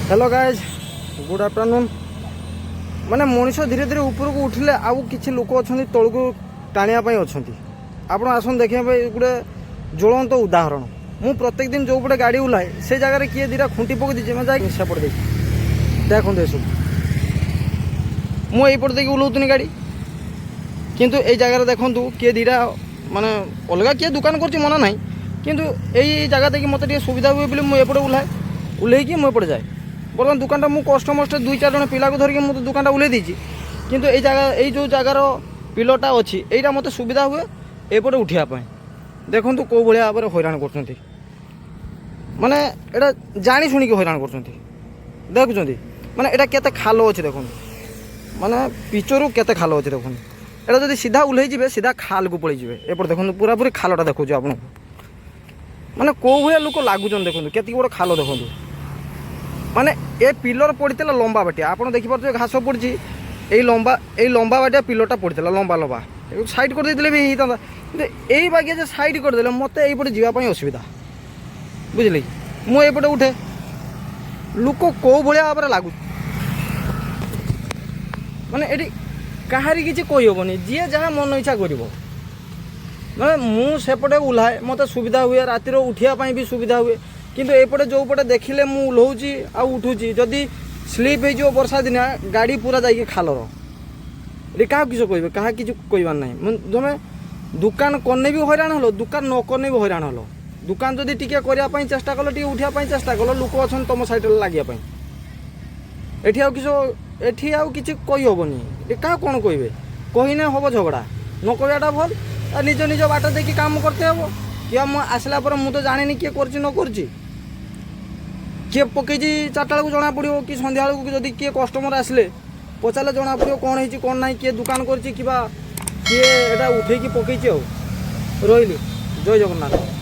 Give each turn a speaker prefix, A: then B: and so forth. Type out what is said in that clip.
A: Hello guys good afternoon माने मनीष धीरे धीरे ऊपर को उठिले आउ किछि लोक अच्छा तौक टाणिया अच्छा आप आसन देखिए गोटे ज्वलंत उदाहरण मु प्रत्येक दिन जो पटे गाड़ी उलाए से जगह किए दीटा खुंटी पकई दीजिए मैं जाए सेपट देखिए देखो ये सब मुझे देखिए उलाऊनी गाड़ी किंतु ये जगह देखूँ किए दीटा माने अलग किए दुकान कर मना ना किंतु यही जगह देखिए मत सुविधा हुए बोली मुझे उलाए उल्लेकी मुझे जाए बर्तमान दुकानटा मु कष्ट मस्ट दुई चार जन पिला को धरिक मुझे दुकानटा उल्ले दीजिए किंतु ये जगह ये जो जगार पिलटा अच्छी यहाँ मत सुविधा हुए एपटे उठापी देखूँ कौ भाया भाव हैरान कर माने एटा जानी शुणी हैरान कर देखुं माने एटा केते खाल अच्छे देखो माने पिचरू केते खाल अच्छे देखो एटा जब सीधा उल्ले जाए सीधा खाल को पलि जाए एपटे देखो पूरा पूरी खालटा देखो आपको माने कौ भाया लोक लगुन देखो केत बड़ खाल देखो माने ए पिलर पड़ता लंबा बाटिया आप देखिए घास पड़ी यही लंबा बाटिया पिलरटा पड़ता लंबा लंबा साइड कर देते भी होता यही बागिया जो साइड करदे मत यहीपटे जावाई असुविधा बुझे मुझे उठे लोक कौ भाया भाव लगु माने ये कहारी किसी कहीहबनी जी जहाँ मन इच्छा कर मैं मुझे उल्लाए मत सुविधा हुए रातिर उठापी भी सुविधा हुए किंतु एपटे जो पटे देखिले मु उल्लाऊँगी आ उठूची जदि स्लीप हो वर्षा दिन गाड़ी पूरा जाइए खालर ये क्या किस कहे क्या किसी कहबार ना तुम दुकान करने भी हैरान हलो दुकान न करने भी हैरान हलो दुकान जदि टी करने चेष्टा कल टी उठापी चेष्टा कल लोक अच्छा तुम सैड लगे एठी आउ किसी कहीहबनी ये क्या कौन कहे कहने हम झगड़ा न कहटा भल निज निज बाट देखिए काम करते हे कि मुझे आसला मुझे तो जानी किए कर न कर किए पकई चार्टा बेलू जना पड़ो कि सन्ध्या बेलू जदि किए कस्टमर आसले पचारे जना पड़ो कौन है कौन ना किए दुकान कर किए एटा उठे पकई रही जय जगन्नाथ।